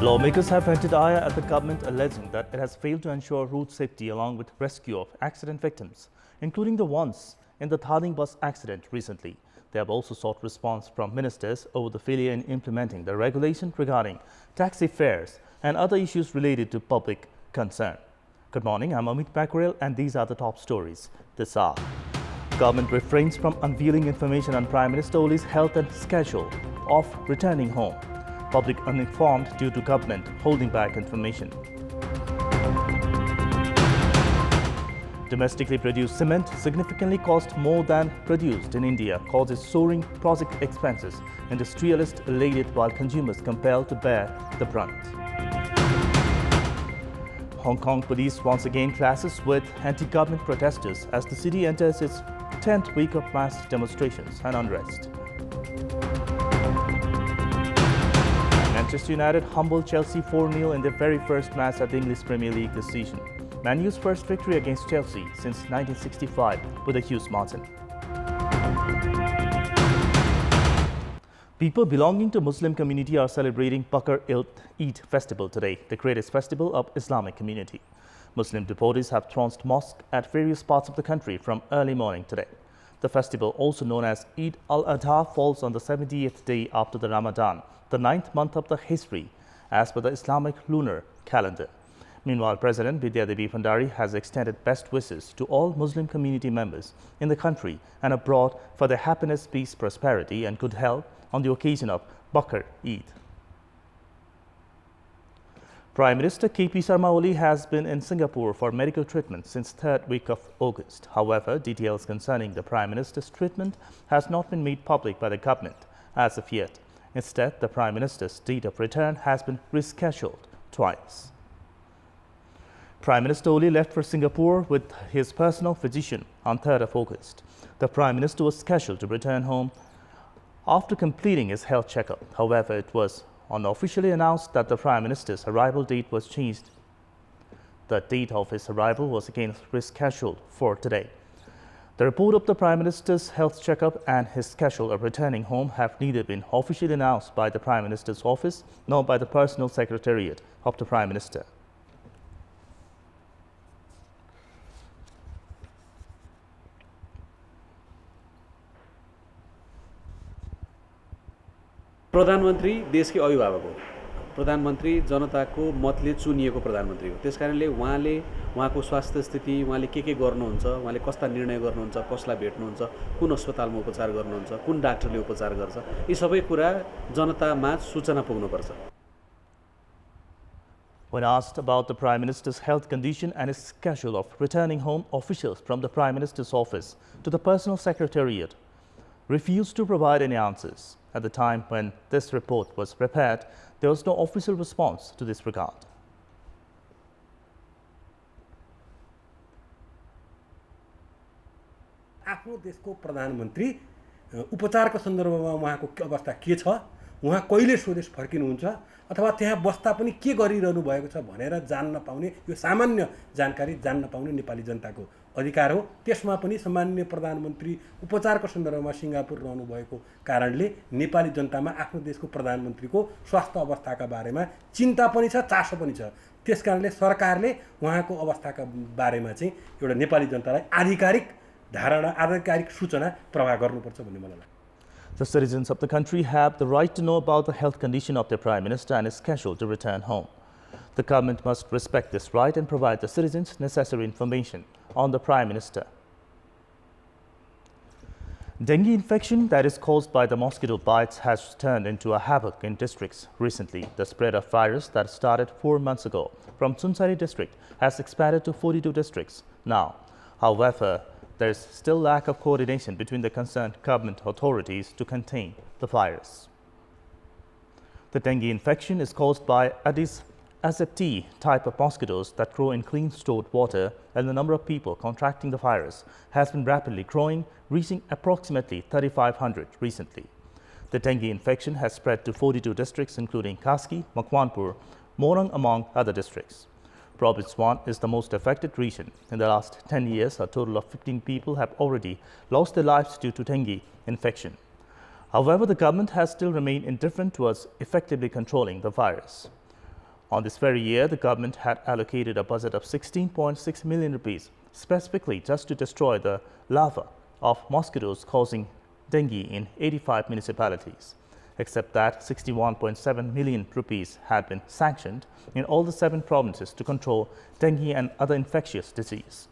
Lawmakers have vented ire at the government, alleging that it has failed to ensure road safety along with rescue of accident victims, including the ones in the Thading bus accident recently. They have also sought response from ministers over the failure in implementing the regulation regarding taxi fares and other issues related to public concern. Good morning, I'm Amit Bakrel and these are the top stories this hour. Government refrains from unveiling information on Prime Minister Oli's health and schedule of returning home. Public uninformed due to government holding back information. Domestically produced cement significantly cost more than produced in India, causes soaring project expenses. Industrialists elated while consumers compelled to bear the brunt. Hong Kong police once again clashes with anti-government protesters as the city enters its 10th week of mass demonstrations and unrest. Manchester United humbled Chelsea 4-0 in their very first match at the English Premier League this season. Man U's first victory against Chelsea since 1965 with a Hughes Martin. People belonging to Muslim community are celebrating Bakr Eid festival today, the greatest festival of Islamic community. Muslim devotees have thronged mosques at various parts of the country from early morning today. The festival, also known as Eid al-Adha, falls on the 70th day after the Ramadan, the 9th month of the Hijri, as per the Islamic lunar calendar. Meanwhile, President Bidya Devi Bhandari has extended best wishes to all Muslim community members in the country and abroad for their happiness, peace, prosperity and good health on the occasion of Bakr Eid. Prime Minister KP Sharma Oli has been in Singapore for medical treatment since 3rd week of August. However, details concerning the Prime Minister's treatment has not been made public by the government as of yet. Instead, the Prime Minister's date of return has been rescheduled twice. Prime Minister Oli left for Singapore with his personal physician on 3rd of August. The Prime Minister was scheduled to return home after completing his health checkup. However, it was unofficially announced that the Prime Minister's arrival date was changed. The date of his arrival was again rescheduled for today. The report of the Prime Minister's health checkup and his schedule of returning home have neither been officially announced by the Prime Minister's office nor by the personal secretariat of the Prime Minister. प्रधानमन्त्री देशकै अभिभावक हो। प्रधानमन्त्री जनताको मतले चुनिएको प्रधानमन्त्री हो। त्यसकारणले उहाँले उहाँको स्वास्थ्य स्थिति, उहाँले के गर्नुहुन्छ, उहाँले कस्ता निर्णय गर्नुहुन्छ, कसलाई भेट्नुहुन्छ, कुन अस्पतालमा उपचार गर्नुहुन्छ, कुन डाक्टरले उपचार गर्छ, यी सबै कुरा जनतामा सूचना पुग्नुपर्छ। When asked about the Prime Minister's health condition and his schedule of returning home, officials from the Prime Minister's office to the personal secretariat refused to provide any answers. At the time when this report was prepared, there was no official response to this regard. आफ्नो देशको प्रधानमन्त्री उपचारको सन्दर्भमा उहाँको अवस्था के छ, उहाँ कहिले स्वदेश फर्किनुहुन्छ अथवा त्यहाँ बस्दा पनि के गरिरहनु भएको छ भनेर जान्न पाउने, यो सामान्य जानकारी जान्न पाउने नेपाली जनताको अधिकार हो। त्यसमा पनि सामान्य प्रधानमन्त्री उपचारको सन्दर्भमा सिंगापुर रहनु भएको कारणले नेपाली जनतामा आफ्नो देशको प्रधानमन्त्रीको स्वास्थ्य अवस्थाका बारेमा चिन्ता पनि छ, चासो पनि छ। त्यसकारणले सरकारले उहाँको अवस्थाका बारेमा चाहिँ एउटा नेपाली जनतालाई आधिकारिक धारणा, आधिकारिक सूचना प्रवाह गर्नुपर्छ भन्ने मलाई लाग्छ। The citizens of the country have the right to know about the health condition of their Prime Minister and his schedule to return home. The government must respect this right and provide the citizens necessary information on the Prime Minister. Dengue infection that is caused by the mosquito bites has turned into a havoc in districts recently. The spread of virus that started 4 months ago from Sunsari district has expanded to 42 districts now. However, there is still lack of coordination between the concerned government authorities to contain the virus. The dengue infection is caused by Aedes aegypti type of mosquitoes that grow in clean stored water, and the number of people contracting the virus has been rapidly growing, reaching approximately 3,500 recently. The dengue infection has spread to 42 districts including Kaski, Makwanpur, Morang among other districts. Province 1 is the most affected region. In the last 10 years, a total of 15 people have already lost their lives due to dengue infection. However, the government has still remained indifferent towards effectively controlling the virus. On this very year, the government had allocated a budget of 16.6 million rupees specifically just to destroy the larvae of mosquitoes causing dengue in 85 municipalities. Except that 61.7 million rupees had been sanctioned in all the 7 provinces to control dengue and other infectious disease.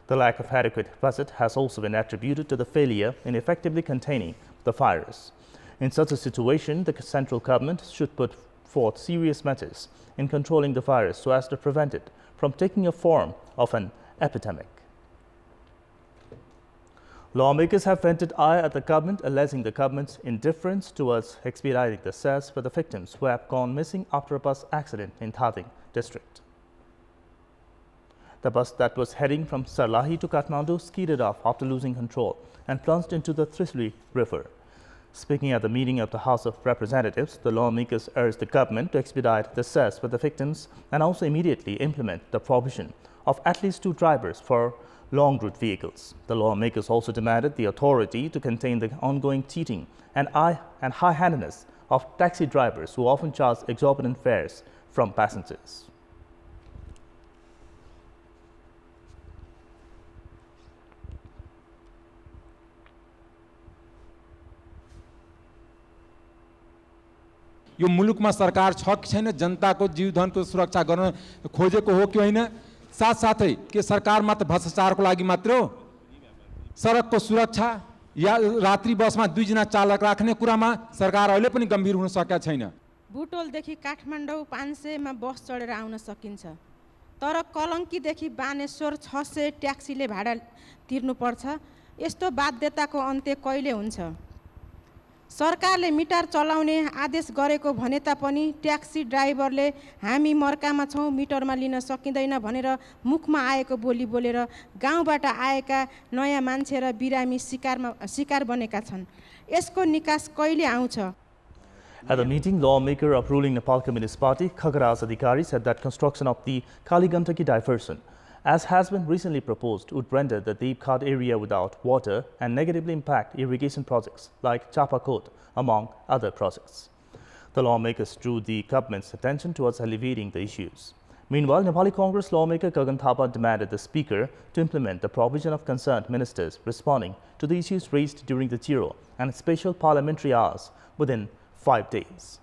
The lack of adequate budget has also been attributed to the failure in effectively containing the virus. In such a situation, the central government should put forth serious measures in controlling the virus so as to prevent it from taking a form of an epidemic. Lawmakers have vented ire at the government, alleging the government's indifference towards expediting the cess for the victims who have gone missing after a bus accident in Thading district. The bus that was heading from Sarlahi to Kathmandu skidded off after losing control and plunged into the Trisri River. Speaking at the meeting of the House of Representatives, the lawmakers urged the government to expedite the cess for the victims and also immediately implement the provision of at least 2 drivers for long route vehicles. The lawmakers also demanded the authority to contain the ongoing cheating and high-handedness of taxi drivers who often charge exorbitant fares from passengers. यो मुलुकमा सरकार छ कि छैन, जनताको जीवधनको सुरक्षा गर्न खोजेको हो कि होइन, साथसाथै के सरकार मात्र भ्रष्टाचारको लागि मात्र हो? सडकको सुरक्षा या रात्रि बसमा 2 जना चालक राख्ने कुरामा सरकार अहिले पनि गम्भीर हुन सकेका छैन। बुटोलदेखि काठमाडौँ 500 मा बस चढेर आउन सकिन्छ, तर कलङ्कीदेखि बानेश्वर 600 ट्याक्सीले भाडा तिर्नुपर्छ। यस्तो बाध्यताको अन्त्य कहिले हुन्छ? सरकारले मिटर चलाउने आदेश गरेको भने तापनि ट्याक्सी ड्राइभरले हामी मर्कामा छौँ, मिटरमा लिन सकिँदैन भनेर मुखमा आएको बोली बोलेर गाउँबाट आएका नयाँ मान्छे र बिरामी शिकार बनेका छन्। यसको निकास कहिले आउँछ? At the meeting, lawmaker of ruling Nepal Communist Party, Khagaraj Adhikari, said that construction of the Kaligandaki diversion, as has been recently proposed, would render the Deep Khat area without water and negatively impact irrigation projects like Chapakot, among other projects. The lawmakers drew the government's attention towards alleviating the issues. Meanwhile, Nepali Congress lawmaker Gagan Thapa demanded the Speaker to implement the provision of concerned ministers responding to the issues raised during the Chiro and special parliamentary hours within 5 days.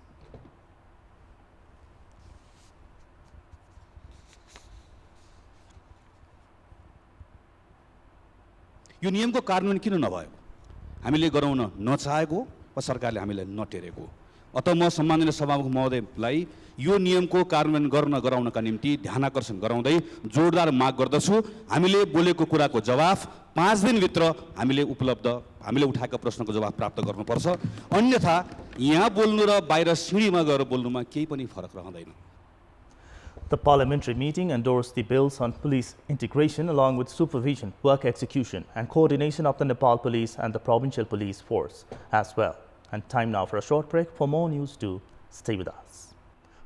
यो नियमको कार्यान्वयन किन नभएको? हामीले गराउन नचाहेको वा सरकारले हामीलाई नटेरेको? अत म सम्माननीय सभामुख महोदयलाई यो नियमको कार्यान्वयन गराउनका निम्ति ध्यानाकर्षण गराउँदै जोरदार माग गर्दछु। हामीले बोलेको कुराको जवाफ 5 दिनभित्र हामीले उठाएका प्रश्नको जवाफ प्राप्त गर्नुपर्छ। अन्यथा यहाँ बोल्नु र बाहिर सिँढीमा गएर बोल्नुमा केही पनि फरक रहँदैन। The parliamentary meeting endorsed the bills on police integration along with supervision, work execution and coordination of the Nepal police and the provincial police force as well. And time now for a short break. For more news, do stay with us.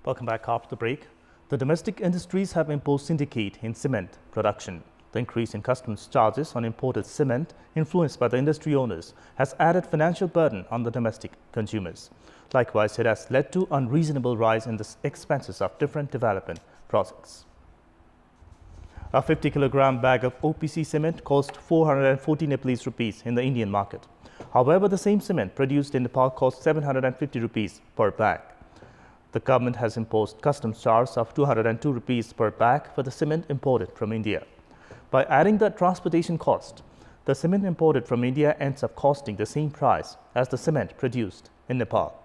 Welcome back after the break. The domestic industries have imposed syndicate in cement production. The increase in customs charges on imported cement, influenced by the industry owners, has added financial burden on the domestic consumers. Likewise, it has led to unreasonable rise in the expenses of different development projects. A 50-kilogram bag of OPC cement cost 440 Nepalese rupees in the Indian market. However, the same cement produced in Nepal costs 750 rupees per bag. The government has imposed customs charge of 202 rupees per bag for the cement imported from India. By adding the transportation cost, the cement imported from India ends up costing the same price as the cement produced in Nepal.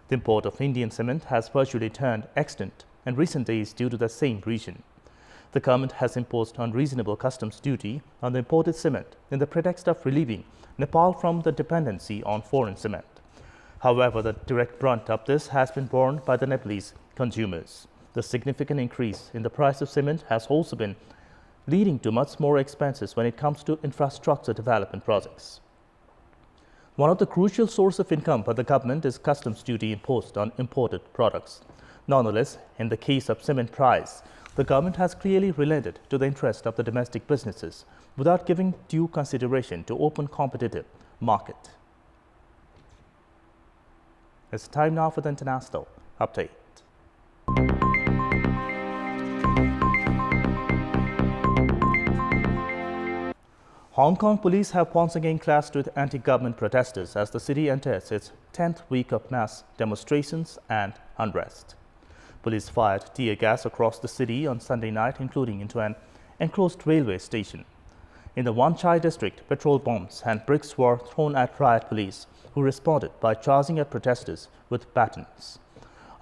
The import of Indian cement has virtually turned extinct in recent days due to the same reason. The government has imposed unreasonable customs duty on the imported cement in the pretext of relieving Nepal from the dependency on foreign cement. However, the direct brunt of this has been borne by the Nepalese consumers. The significant increase in the price of cement has also been leading to much more expenses when it comes to infrastructure development projects. One of the crucial sources of income for the government is customs duty imposed on imported products. Nonetheless, in the case of cement price, the government has clearly related to the interest of the domestic businesses without giving due consideration to open competitive market. It's time now for the international update. Hong Kong police have once again clashed with anti-government protesters as the city enters its 10th week of mass demonstrations and unrest. Police fired tear gas across the city on Sunday night, including into an enclosed railway station. In the Wan Chai district, petrol bombs and bricks were thrown at riot police, who responded by charging at protesters with batons.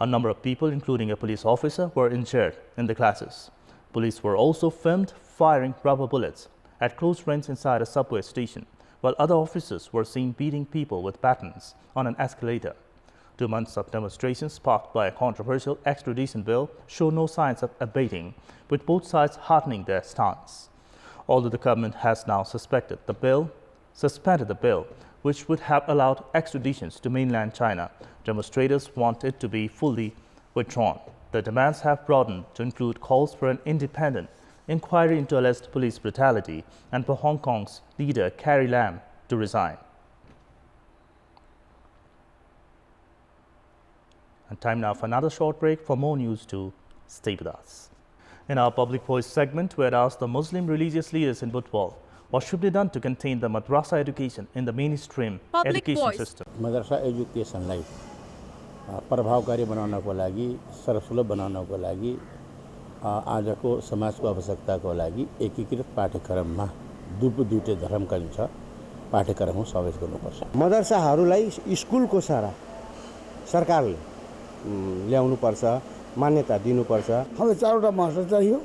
A number of people, including a police officer, were injured in the clashes. Police were also filmed firing rubber bullets at close range inside a subway station, while other officers were seen beating people with batons on an escalator. 2 months of demonstrations sparked by a controversial extradition bill show no signs of abating, with both sides hardening their stance. Although the government has now suspended the bill, which would have allowed extraditions to mainland China, demonstrators want it to be fully withdrawn. The demands have broadened to include calls for an independent inquiry into alleged police brutality and for Hong Kong's leader Carrie Lam to resign. And time now for another short break. For more news, to stay with us. In our Public Voice segment, we had asked the Muslim religious leaders in Butwal what should be done to contain the madrasa education in the mainstream education system. मदरसा एजुकेसनलाई प्रभावकारी बनाउनको लागि, सर्वसुलभ बनाउनको लागि आजको समाजको आवश्यकताको लागि एकीकृत पाठ्यक्रममा दुईटै धर्मका छ पाठ्यक्रममा समावेश गर्नुपर्छ। मदरसाहरूलाई स्कुलको सारा सरकारले ल्याउनुपर्छ, मान्यता दिनुपर्छ। हमें 4वटा मास्टर चाहिए,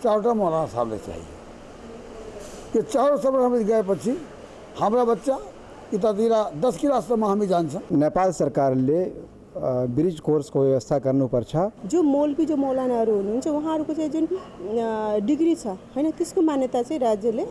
4वटा मौलाना साहब चाहिए। ये चारों सब हमें गएपछि हाम्रा बच्चा यतातिर 10 क्लाससम्म हामी जान्छ। नेपाल सरकारले ब्रिज कोर्सको व्यवस्था गर्नुपर्छ। जो मौलवी जो मौलानाहरू हुनुहुन्छ उहाँहरूको चाहिँ जुन डिग्री छ हैन त्यसको मान्यता चाहिँ राज्यले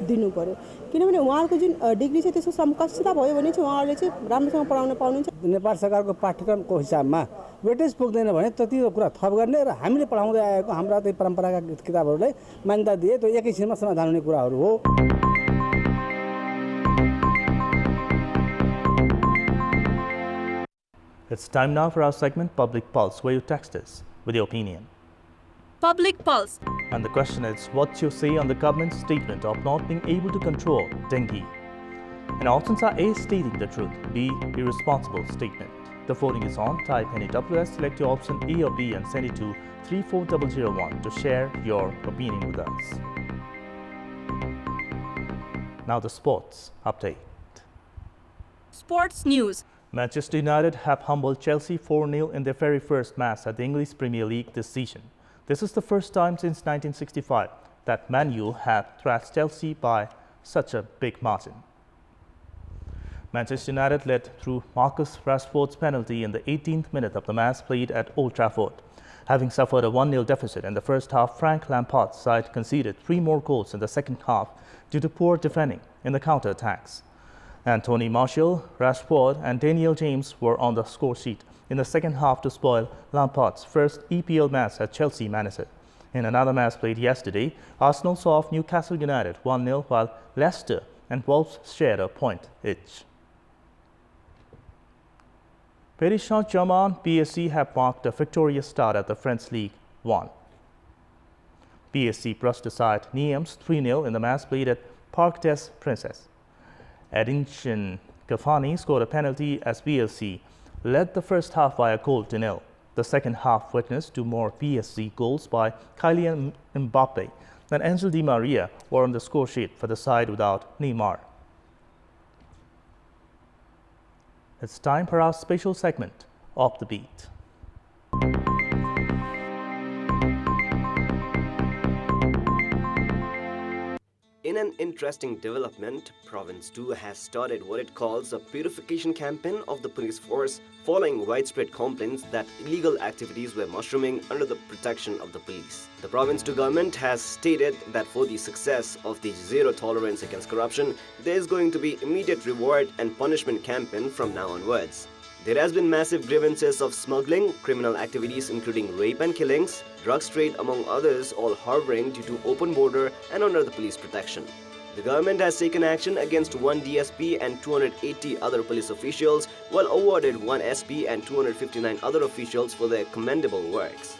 दिनु पर्यो, किनभने उहाँहरूको जुन डिग्री छ त्यसको समकक्षता भयो भने चाहिँ उहाँहरूले चाहिँ राम्रोसँग पढाउन पाउनुहुन्छ। नेपाल सरकारको पाठ्यक्रमको हिसाबमा वेटेज पुग्दैन भने त्यतिको कुरा थप गर्ने र हामीले पढाउँदै आएको हाम्रा त्यही परम्परागत किताबहरूलाई मान्यता दिए त्यो एकैछिनमा समाधान हुने कुराहरू हो। It's time now for our segment Public Pulse, where you text us with your opinion. Public Pulse. And the question is, what's your say on the government's statement of not being able to control dengue? And options are A, stating the truth, B, irresponsible statement. The voting is on. Type NAWS, select your option A or B and send it to 34001 to share your opinion with us. Now the sports update. Sports news. Manchester United have humbled Chelsea 4-0 in their very first match at the English Premier League this season. This is the first time since 1965 that Man U have thrashed Chelsea by such a big margin. Manchester United led through Marcus Rashford's penalty in the 18th minute of the match played at Old Trafford. Having suffered a 1-0 deficit in the first half, Frank Lampard's side conceded 3 more goals in the second half due to poor defending in the counter-attacks. Anthony Martial, Rashford and Daniel James were on the score sheet in the second half to spoil Lampard's first EPL match as Chelsea manager. In another match played yesterday, Arsenal saw off Newcastle United 1-0 while Leicester and Wolves shared a point each. Paris Saint-Germain PSG have marked a victorious start at the French League 1. PSG brushed aside Nimes 3-0 in the match played at Parc des Princes. Edinson Cavani scored a penalty as PSG led the first half by a goal to nil. The second half witnessed 2 more PSG goals by Kylian Mbappe and Angel Di Maria were on the score sheet for the side without Neymar. It's time for our special segment, Off the Beat. In an interesting development, Province 2 has started what it calls a purification campaign of the police force following widespread complaints that illegal activities were mushrooming under the protection of the police. The Province 2 government has stated that for the success of the zero tolerance against corruption, there is going to be immediate reward and punishment campaign from now onwards. There has been massive grievances of smuggling, criminal activities including rape and killings, drugs trade among others, all harboring due to open border and under the police protection. The government has taken action against 1 DSP and 280 other police officials, while awarded 1 SP and 259 other officials for their commendable works.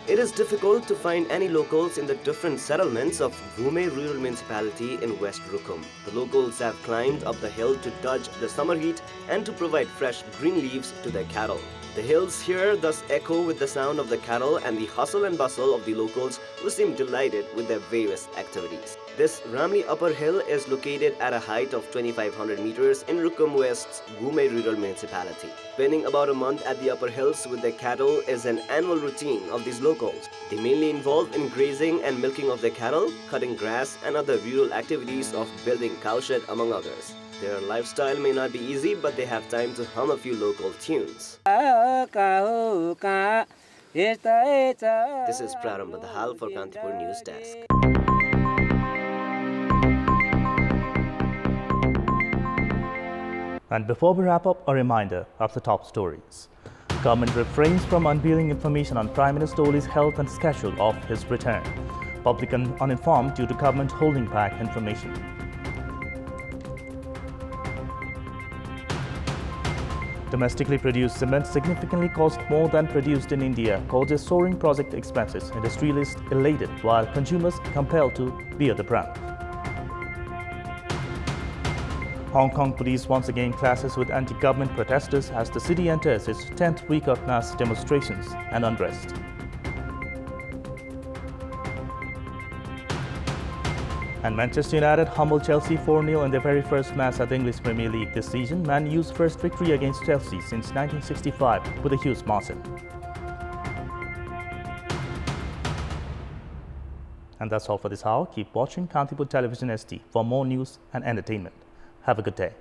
It is difficult to find any locals in the different settlements of Gume rural municipality in West Rukum. The locals have climbed up the hill to dodge the summer heat and to provide fresh green leaves to their cattle. The hills here thus echo with the sound of the cattle and the hustle and bustle of the locals who seem delighted with their various activities. This Ramli Upper Hill is located at a height of 2500 meters in Rukum West's Gume rural municipality. Spending about a month at the upper hills with their cattle is an annual routine of these locals. They mainly involve in grazing and milking of their cattle, cutting grass and other rural activities of building cowshed among others. Their lifestyle may not be easy, but they have time to hum a few local tunes. This is Prarambha Dahal for Kantipur News Desk. And before we wrap up, a reminder of the top stories. Government refrains from unveiling information on Prime Minister Oli's health and schedule of his return. Public uninformed due to government holding back information. Domestically produced cement significantly cost more than produced in India, causes soaring project expenses. Industrialists elated while consumers compelled to bear the brunt. Hong Kong police once again clashes with anti-government protesters as the city enters its 10th week of mass demonstrations and unrest. And Manchester United humbled Chelsea 4-0 in their very first match at the English Premier League this season. Man U's first victory against Chelsea since 1965 with a huge margin. And that's all for this hour. Keep watching Kantipur Television SD for more news and entertainment. Have a good day.